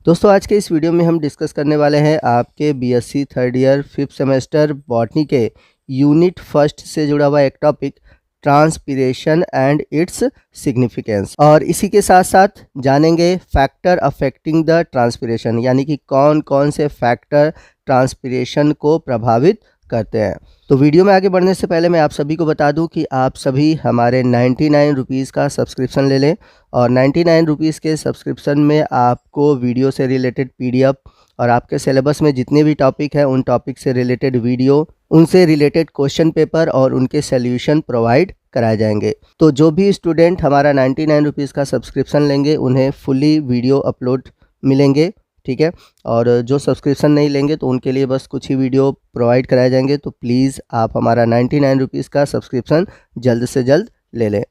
दोस्तों आज के इस वीडियो में हम डिस्कस करने वाले हैं आपके BSc third year 5th semester botany के यूनिट फर्स्ट से जुड़ा हुआ एक topic transpiration and its significance, और इसी के साथ साथ जानेंगे फैक्टर अफेक्टिंग द ट्रांसपिरेशन, यानी कि कौन कौन से फैक्टर ट्रांसपिरेशन को प्रभावित करते हैं। तो वीडियो में आगे बढ़ने से पहले मैं आप सभी को बता दूं कि आप सभी हमारे 99 रुपीज़ का सब्सक्रिप्शन ले लें, और 99 रुपीज़ के सब्सक्रिप्शन में आपको वीडियो से रिलेटेड पीडीएफ और आपके सिलेबस में जितने भी टॉपिक हैं उन टॉपिक से रिलेटेड वीडियो, उनसे रिलेटेड क्वेश्चन पेपर और उनके सॉल्यूशन प्रोवाइड कराए जाएंगे। तो जो भी स्टूडेंट हमारा 99 रुपीज़ का सब्सक्रिप्शन लेंगे उन्हें फुली वीडियो अपलोड मिलेंगे, ठीक है। और जो सब्सक्रिप्शन नहीं लेंगे तो उनके लिए बस कुछ ही वीडियो प्रोवाइड कराए जाएंगे। तो प्लीज़ आप हमारा 99 रुपीज़ का सब्सक्रिप्शन जल्द से जल्द ले लें।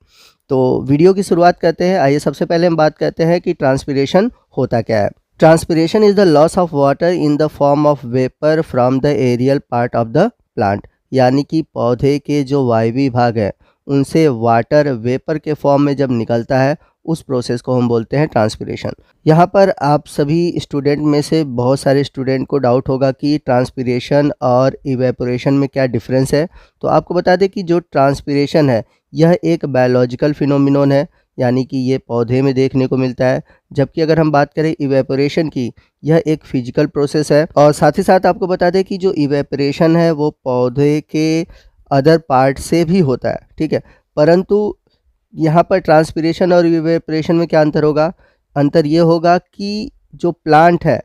तो वीडियो की शुरुआत करते हैं। आइए सबसे पहले हम बात करते हैं कि ट्रांसपिरेशन होता क्या है। Transpiration is the loss of water in the form of vapour from the aerial part of the plant, यानी कि पौधे के जो वायवीय भाग है उनसे वाटर वेपर के फॉर्म में जब निकलता है उस प्रोसेस को हम बोलते हैं ट्रांसपिरेशन। यहाँ पर आप सभी स्टूडेंट में से बहुत सारे स्टूडेंट को डाउट होगा कि ट्रांसपिरेशन और इवेपोरेशन में क्या डिफरेंस है। तो आपको बता दें कि जो ट्रांसपिरेशन है यह एक बायोलॉजिकल फिनोमिनन है, यानी कि ये पौधे में देखने को मिलता है, जबकि अगर हम बात करें इवेपोरेशन की, यह एक फिजिकल प्रोसेस है। और साथ ही साथ आपको बता दें कि जो इवेपोरेशन है वो पौधे के अदर पार्ट से भी होता है, ठीक है। परंतु यहाँ पर ट्रांसपिरेशन और इवेपोरेशन में क्या अंतर होगा? अंतर ये होगा कि जो प्लांट है,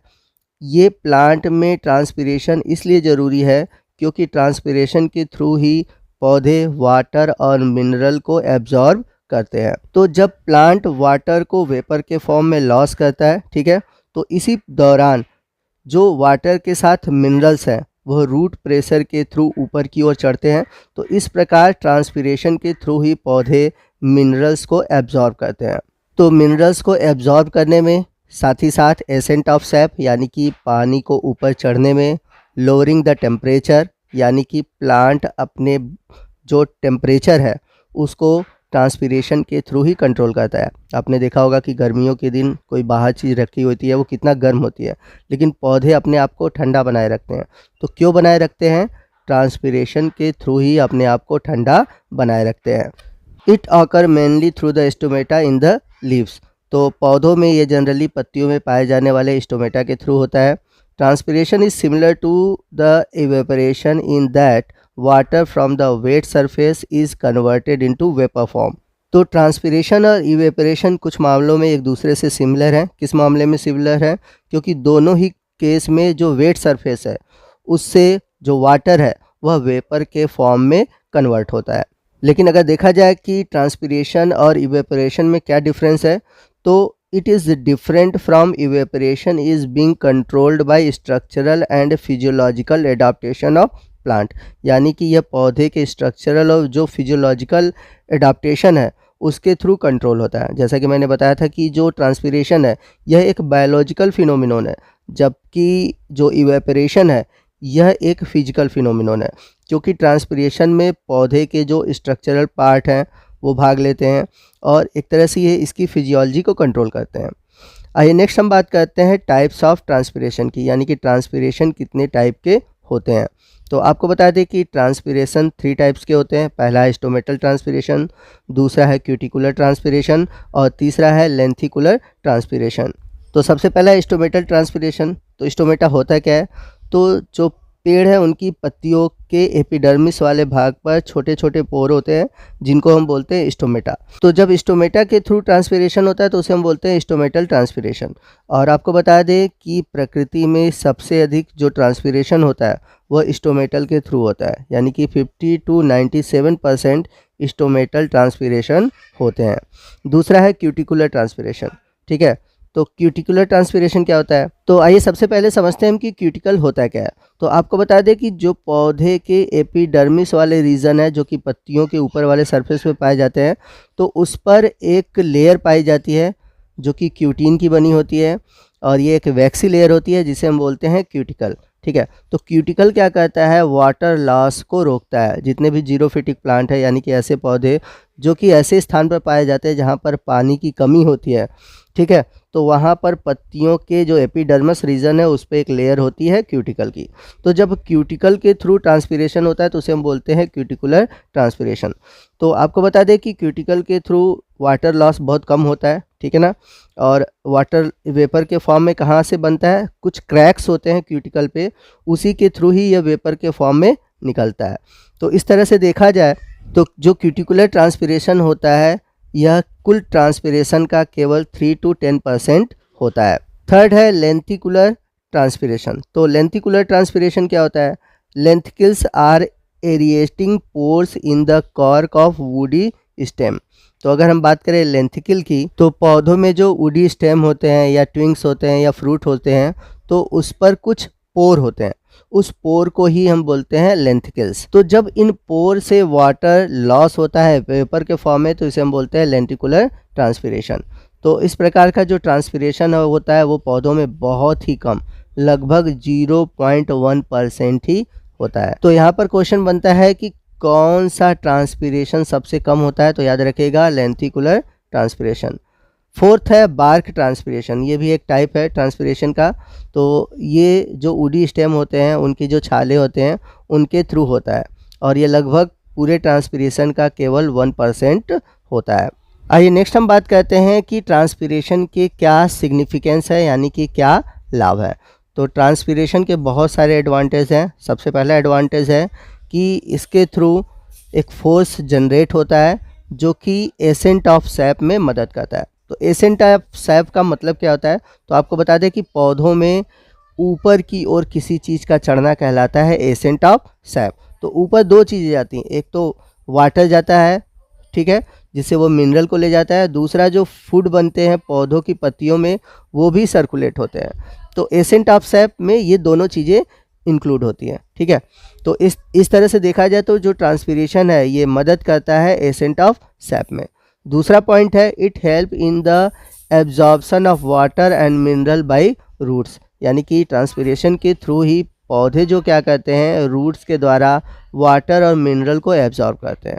ये प्लांट में ट्रांसपिरेशन इसलिए ज़रूरी है क्योंकि ट्रांसपिरेशन के थ्रू ही पौधे वाटर और मिनरल को एब्जॉर्ब करते हैं। तो जब प्लांट वाटर को वेपर के फॉर्म में लॉस करता है, ठीक है, तो इसी दौरान जो वाटर के साथ मिनरल्स हैं वह रूट प्रेशर के थ्रू ऊपर की ओर चढ़ते हैं। तो इस प्रकार ट्रांसपिरेशन के थ्रू ही पौधे मिनरल्स को एब्जॉर्ब करते हैं। तो मिनरल्स को एब्जॉर्ब करने में, साथ ही साथ एसेंट ऑफ सैप यानी कि पानी को ऊपर चढ़ने में, लोअरिंग द टेम्परेचर यानी कि प्लांट अपने जो टेम्परेचर है उसको ट्रांसपिरेशन के थ्रू ही कंट्रोल करता है। आपने देखा होगा कि गर्मियों के दिन कोई बाहर चीज़ रखी होती है वो कितना गर्म होती है, लेकिन पौधे अपने आप को ठंडा बनाए रखते हैं। तो क्यों बनाए रखते हैं? ट्रांसपिरेशन के थ्रू ही अपने आप को ठंडा बनाए रखते हैं। It occur mainly through the stomata in the leaves. तो पौधों में ये जनरली पत्तियों में पाए जाने वाले स्टोमेटा के थ्रू होता है। Transpiration is similar to the evaporation in that water from the wet surface is converted into vapour form. तो ट्रांसपिरेशन और इवेपोरेशन कुछ मामलों में एक दूसरे से सिमिलर है। किस मामले में सिमिलर है? क्योंकि दोनों ही केस में जो वेट सरफेस है उससे जो वाटर है वह वेपर के फॉर्म में कन्वर्ट होता है। लेकिन अगर देखा जाए कि ट्रांसपिरेशन और इवेपोरेशन में क्या डिफरेंस है, तो it is different from evaporation is being controlled by structural and physiological adaptation of plant, यानी कि यह पौधे के स्ट्रक्चरल और जो फिजियोलॉजिकल एडाप्टेशन है उसके थ्रू कंट्रोल होता है। जैसा कि मैंने बताया था कि जो ट्रांसपिरेशन है यह एक बायोलॉजिकल फिनोमिनन है, जबकि जो इवेपोरेशन है यह एक फिजिकल फिनोमिनन है, क्योंकि ट्रांसपिरेशन में पौधे के जो स्ट्रक्चरल पार्ट हैं वो भाग लेते हैं और एक तरह से ये इसकी फिजियोलॉजी को कंट्रोल करते हैं। आइए नेक्स्ट हम बात करते हैं टाइप्स ऑफ ट्रांसपिरेशन की, यानी कि ट्रांसपिरेशन कितने टाइप के होते हैं। तो आपको बता दें कि ट्रांसपिरेशन 3 टाइप्स के होते हैं। पहला है स्टोमेटल ट्रांसपिरेशन, दूसरा है क्यूटिकुलर ट्रांसपिरेशन और तीसरा है लेंथिकुलर ट्रांसपिरेशन। तो सबसे पहला है स्टोमेटल ट्रांसपिरेशन। तो स्टोमेटा होता क्या है? तो जो पेड़ है उनकी पत्तियों के एपिडर्मिस वाले भाग पर छोटे छोटे पोर होते हैं जिनको हम बोलते हैं स्टोमेटा। तो जब स्टोमेटा के थ्रू ट्रांसपिरेशन होता है तो उसे हम बोलते हैं स्टोमेटल ट्रांसपिरेशन। और आपको बता दें कि प्रकृति में सबसे अधिक जो ट्रांसपिरेशन होता है वह स्टोमेटल के थ्रू होता है, यानी कि 50 to 97% स्टोमेटल ट्रांसपिरेशन होते हैं। दूसरा है क्यूटिकुलर ट्रांसपिरेशन, ठीक है। तो क्यूटिकुलर ट्रांसपिरेशन क्या होता है? तो आइए सबसे पहले समझते हैं कि क्यूटिकल होता क्या है। तो आपको बता दें कि जो पौधे के एपिडर्मिस वाले रीजन है जो कि पत्तियों के ऊपर वाले सरफेस पे पाए जाते हैं, तो उस पर एक लेयर पाई जाती है जो कि क्यूटीन की बनी होती है, और ये एक वैक्सी लेयर होती है जिसे हम बोलते हैं क्यूटिकल, ठीक है। तो क्यूटिकल क्या करता है? वाटर लॉस को रोकता है। जितने भी जीरोफिटिक प्लांट है, यानी कि ऐसे पौधे जो कि ऐसे स्थान पर पाए जाते हैं जहाँ पर पानी की कमी होती है, ठीक है, तो वहाँ पर पत्तियों के जो एपिडर्मस रीजन है उस पे एक लेयर होती है क्यूटिकल की। तो जब क्यूटिकल के थ्रू ट्रांसपीरेशन होता है तो उसे हम बोलते हैं क्यूटिकुलर ट्रांसपीरेशन। तो आपको बता दें कि क्यूटिकल के थ्रू वाटर लॉस बहुत कम होता है, ठीक है ना। और वाटर वेपर के फॉर्म में कहाँ से बनता है, कुछ क्रैक्स होते हैं क्यूटिकल पे, उसी के थ्रू ही यह वेपर के फॉर्म में निकलता है। तो इस तरह से देखा जाए तो जो क्यूटिकुलर ट्रांसपीरेशन होता है यह कुल ट्रांसपीरेशन का केवल 3 to 10% होता है। थर्ड है लेंथिकुलर ट्रांसपीरेशन। तो लेंथिकुलर ट्रांसपीरेशन क्या होता है, lenticels are aerating pores in the cork of woody stem. तो अगर हम बात करें लेंथिकल की, तो पौधों में जो वुडी स्टेम होते हैं या ट्विंग्स होते हैं या फ्रूट होते हैं, तो उस पर कुछ पोर होते हैं, उस पोर को ही हम बोलते हैं लेंथिकल्स। तो जब इन पोर से वाटर लॉस होता है वेपर के फॉर्म में तो इसे हम बोलते हैं लेंटिकुलर ट्रांसपीरेशन। तो इस प्रकार का जो ट्रांसपीरेशन होता है वो पौधों में बहुत ही कम, लगभग 0.1% ही होता है। तो यहाँ पर क्वेश्चन बनता है कि कौन सा ट्रांसपीरेशन सबसे कम होता है, तो याद रखिएगा लेंटिकुलर ट्रांसपीरेशन। फोर्थ है बार्क ट्रांसपीरेशन, ये भी एक टाइप है ट्रांसपीरेशन का। तो ये जो वुडी स्टेम होते हैं उनकी जो छाले होते हैं उनके थ्रू होता है और ये लगभग पूरे ट्रांसपीरेशन का केवल 1% होता है। आइए नेक्स्ट हम बात करते हैं कि ट्रांसपीरेशन के क्या सिग्निफिकेंस है, यानी कि क्या लाभ है। तो ट्रांसपीरेशन के बहुत सारे एडवांटेज हैं। सबसे पहला एडवांटेज है कि इसके थ्रू एक फोर्स जनरेट होता है जो कि एसेंट ऑफ सैप में मदद करता है। तो एसेंट ऑफ सैप का मतलब क्या होता है, तो आपको बता दें कि पौधों में ऊपर की ओर किसी चीज़ का चढ़ना कहलाता है एसेंट ऑफ सैप। तो ऊपर दो चीज़ें जाती हैं, एक तो वाटर जाता है, ठीक है, जिससे वो मिनरल को ले जाता है, दूसरा जो फूड बनते हैं पौधों की पत्तियों में वो भी सर्कुलेट होते हैं। तो एसेंट ऑफ सैप में ये दोनों चीज़ें इंक्लूड होती हैं, ठीक है। तो इस तरह से देखा जाए तो जो ट्रांसपीरेशन है ये मदद करता है एसेंट ऑफ सैप में। दूसरा पॉइंट है it help in the absorption of water and mineral by roots, यानी कि ट्रांसपीरेशन के थ्रू ही पौधे जो क्या करते हैं रूट्स के द्वारा वाटर और मिनरल को एब्जॉर्ब करते हैं।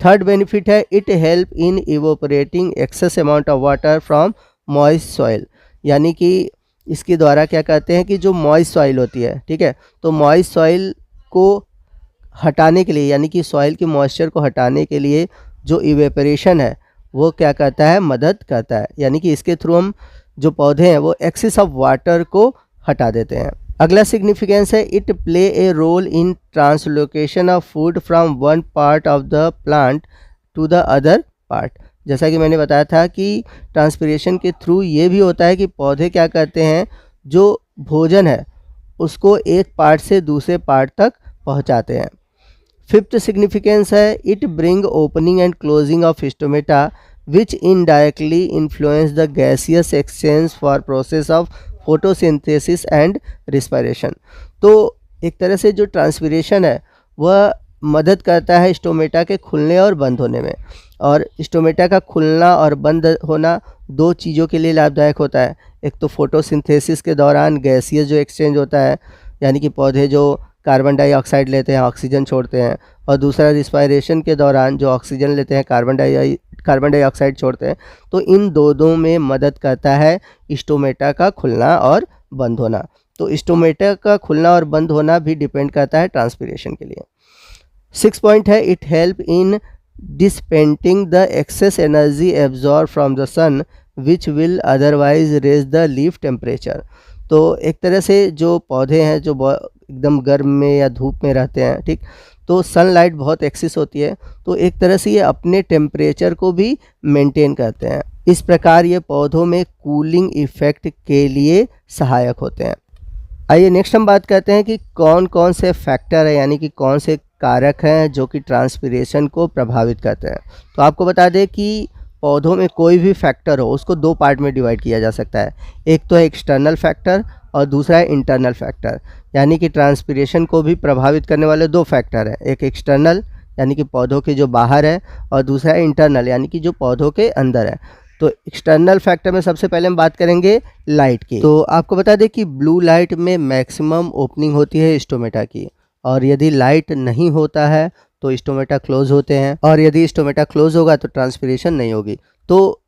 थर्ड बेनिफिट है it help in evaporating excess amount of water from moist soil, यानी कि इसके द्वारा क्या कहते हैं कि जो मॉइस्ट सॉइल होती है, ठीक है, तो मॉइस्ट सॉइल को हटाने के लिए, यानी कि सॉइल के मॉइस्चर को हटाने के लिए जो इवेपरेशन है वो क्या करता है, मदद करता है। यानी कि इसके थ्रू हम जो पौधे हैं वो एक्सेस ऑफ वाटर को हटा देते हैं। अगला सिग्निफिकेंस है it play a role in translocation of food from one part of the plant to the other part. जैसा कि मैंने बताया था कि ट्रांसपीरेशन के थ्रू ये भी होता है कि पौधे क्या करते हैं, जो भोजन है उसको एक पार्ट से दूसरे पार्ट तक पहुंचाते हैं। फिफ्थ सिग्निफिकेंस है it bring opening and closing of stomata which indirectly influence the gaseous exchange for process of photosynthesis and respiration. तो एक तरह से जो ट्रांसपीरेशन है वह मदद करता है स्टोमेटा के खुलने और बंद होने में। और स्टोमेटा का खुलना और बंद होना दो चीज़ों के लिए लाभदायक होता है। एक तो फोटोसिंथेसिस के दौरान गैसियस जो एक्सचेंज होता है, यानी कि पौधे जो कार्बन डाइऑक्साइड लेते हैं ऑक्सीजन छोड़ते हैं, और दूसरा रिस्पायरेशन के दौरान जो ऑक्सीजन लेते हैं कार्बन डाइऑक्साइड छोड़ते हैं। तो इन दोनों में मदद करता है स्टोमेटा का खुलना और बंद होना। तो स्टोमेटा का खुलना और बंद होना भी डिपेंड करता है ट्रांसपीरेशन के लिए। 6 पॉइंट है it help in dissipating the excess energy absorb from the sun which will otherwise raise the leaf temperature. तो एक तरह से जो पौधे हैं जो एकदम गर्म में या धूप में रहते हैं, ठीक, तो सनलाइट बहुत एक्सेस होती है, तो एक तरह से ये अपने टेम्परेचर को भी मेंटेन करते हैं। इस प्रकार ये पौधों में कूलिंग इफेक्ट के लिए सहायक होते हैं। आइए नेक्स्ट हम बात करते हैं कि कौन कौन से फैक्टर है, यानी कि कौन से कारक हैं जो कि ट्रांसपीरेशन को प्रभावित करते हैं। तो आपको बता दें कि पौधों में कोई भी फैक्टर हो उसको दो पार्ट में डिवाइड किया जा सकता है। एक तो है एक्सटर्नल फैक्टर और दूसरा है इंटरनल फैक्टर। यानी कि ट्रांसपीरेशन को भी प्रभावित करने वाले दो फैक्टर हैं, एक एक्सटर्नल यानी कि पौधों के जो बाहर है, और दूसरा है इंटरनल यानी कि जो पौधों के अंदर है। तो एक्सटर्नल फैक्टर में सबसे पहले हम बात करेंगे लाइट की। तो आपको बता दें कि ब्लू लाइट में मैक्सिमम ओपनिंग होती है स्टोमेटा की, और यदि लाइट नहीं होता है तो स्टोमेटा क्लोज होते हैं, और यदि स्टोमेटा क्लोज होगा तो ट्रांसपीरेशन नहीं होगी। तो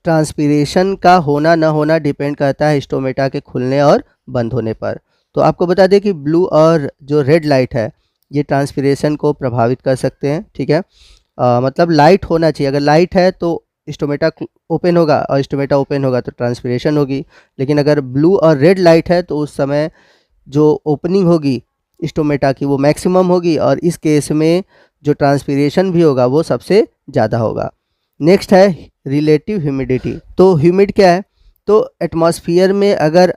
ट्रांसपीरेशन का होना न होना डिपेंड करता है स्टोमेटा के खुलने और बंद होने पर। तो आपको बता दें कि ब्लू और जो रेड लाइट है ये ट्रांसपीरेशन को प्रभावित कर सकते हैं, ठीक है। मतलब लाइट होना चाहिए, अगर लाइट है तो स्टोमेटा ओपन होगा और स्टोमेटा ओपन होगा तो ट्रांसपीरेशन होगी। लेकिन अगर ब्लू और रेड लाइट है तो उस समय जो ओपनिंग होगी स्टोमेटा की वो मैक्सिमम होगी और इस केस में जो ट्रांसपीरेशन भी होगा वो सबसे ज़्यादा होगा। नेक्स्ट है रिलेटिव ह्यूमिडिटी। तो ह्यूमिड क्या है? तो एटमॉस्फेयर में अगर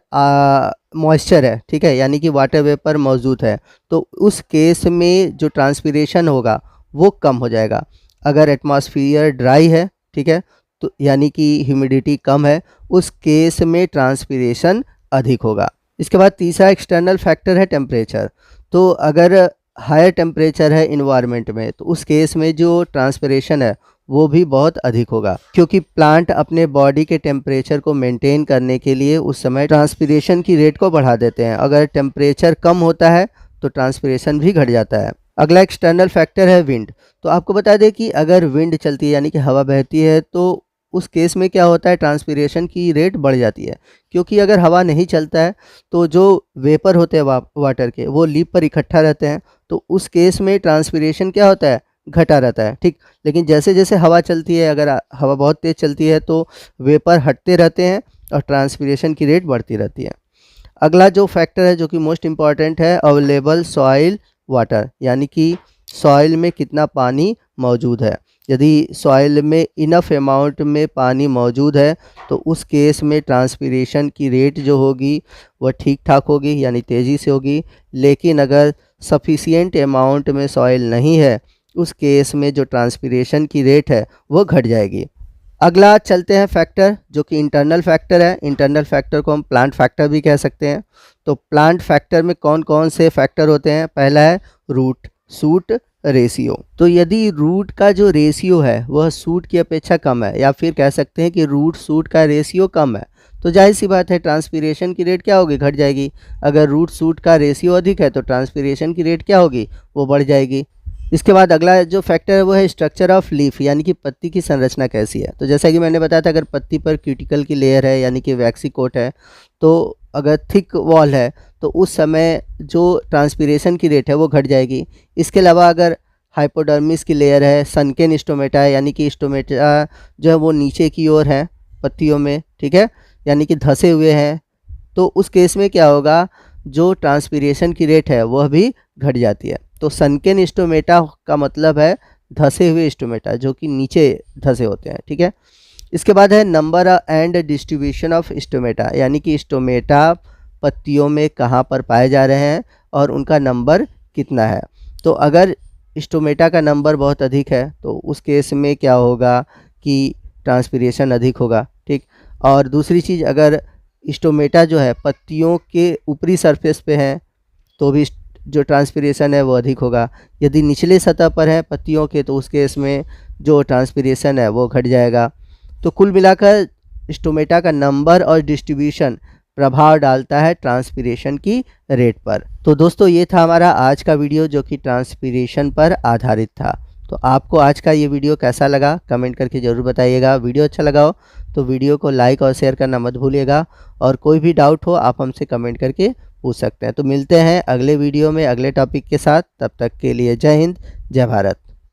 मॉइस्चर है, ठीक है, यानी कि वाटर वेपर मौजूद है, तो उस केस में जो ट्रांसपीरेशन होगा वो कम हो जाएगा। अगर एटमॉस्फेयर ड्राई है, ठीक है, तो यानी कि ह्यूमिडिटी कम है, उस केस में ट्रांसपीरेशन अधिक होगा। इसके बाद तीसरा एक्सटर्नल फैक्टर है टेम्परेचर। तो अगर हायर टेम्परेचर है इन्वायरमेंट में तो उस केस में जो ट्रांसपीरेशन है वो भी बहुत अधिक होगा, क्योंकि प्लांट अपने बॉडी के टेम्परेचर को मेंटेन करने के लिए उस समय ट्रांसपीरेशन की रेट को बढ़ा देते हैं। अगर टेम्परेचर कम होता है तो ट्रांसपीरेशन भी घट जाता है। अगला एक्सटर्नल फैक्टर है विंड। तो आपको बता दें कि अगर विंड चलती है यानी कि हवा बहती है तो उस केस में क्या होता है, ट्रांसपीरेशन की रेट बढ़ जाती है, क्योंकि अगर हवा नहीं चलता है तो जो वेपर होते हैं वाटर के वो लीप पर इकट्ठा रहते हैं, तो उस केस में ट्रांसपीरेशन क्या होता है, घटा रहता है, ठीक। लेकिन जैसे जैसे हवा चलती है, अगर हवा बहुत तेज़ चलती है तो वेपर हटते रहते हैं और ट्रांसपीरेशन की रेट बढ़ती रहती है। अगला जो फैक्टर है जो कि मोस्ट इम्पॉर्टेंट है, अवेलेबल सॉइल वाटर, यानी कि सॉइल में कितना पानी मौजूद है। यदि सॉइल में इनफ अमाउंट में पानी मौजूद है तो उस केस में ट्रांसपीरेशन की रेट जो होगी वह ठीक ठाक होगी, यानी तेज़ी से होगी। लेकिन अगर सफिशिएंट अमाउंट में सॉइल नहीं है उस केस में जो ट्रांसपीरेशन की रेट है वो घट जाएगी। अगला चलते हैं फैक्टर जो कि इंटरनल फैक्टर है। इंटरनल फैक्टर को हम प्लांट फैक्टर भी कह सकते हैं। तो प्लांट फैक्टर में कौन कौन से फैक्टर होते हैं? पहला है रूट सूट रेशियो। तो यदि रूट का जो रेशियो है वह सूट की अपेक्षा कम है, या फिर कह सकते हैं कि रूट सूट का रेशियो कम है, तो जाहिर सी बात है ट्रांसपीरेशन की रेट क्या होगी, घट जाएगी। अगर रूट सूट का रेशियो अधिक है तो ट्रांसपीरेशन की रेट क्या होगी, वो बढ़ जाएगी। इसके बाद अगला जो फैक्टर है वो है स्ट्रक्चर ऑफ लीफ, यानी कि पत्ती की संरचना कैसी है। तो जैसा कि मैंने बताया था, अगर पत्ती पर क्यूटिकल की लेयर है यानी कि वैक्सी कोट है, तो अगर थिक वॉल है तो उस समय जो ट्रांसपीरेशन की रेट है वो घट जाएगी। इसके अलावा अगर हाइपोडर्मिस की लेयर है, सनकेन स्टोमेटा है, यानी कि स्टोमेटा जो है वो नीचे की ओर है पत्तियों में, ठीक है, यानी कि धंसे हुए हैं, तो उस केस में क्या होगा, जो ट्रांसपीरेशन की रेट है वह भी घट जाती है। तो सनकेन स्टोमेटा का मतलब है धंसे हुए स्टोमेटा जो कि नीचे धंसे होते हैं, ठीक है। इसके बाद है number and distribution of stomata, यानी कि स्टोमेटा पत्तियों में कहाँ पर पाए जा रहे हैं और उनका नंबर कितना है। तो अगर स्टोमेटा का नंबर बहुत अधिक है तो उस केस में क्या होगा कि ट्रांसपीरेशन अधिक होगा, ठीक। और दूसरी चीज़, अगर स्टोमेटा जो है पत्तियों के ऊपरी सरफेस पे है तो भी जो ट्रांसपीरेशन है वो अधिक होगा। यदि निचले सतह पर है पत्तियों के तो उस केस में जो ट्रांसपीरेशन है वो घट जाएगा। तो कुल मिलाकर स्टोमेटा का नंबर और डिस्ट्रीब्यूशन प्रभाव डालता है ट्रांसपीरेशन की रेट पर। तो दोस्तों ये था हमारा आज का वीडियो जो कि ट्रांसपीरेशन पर आधारित था। तो आपको आज का ये वीडियो कैसा लगा कमेंट करके ज़रूर बताइएगा। वीडियो अच्छा लगा हो तो वीडियो को लाइक और शेयर करना मत भूलिएगा, और कोई भी डाउट हो आप हमसे कमेंट करके पूछ सकते हैं। तो मिलते हैं अगले वीडियो में अगले टॉपिक के साथ, तब तक के लिए जय हिंद, जय भारत।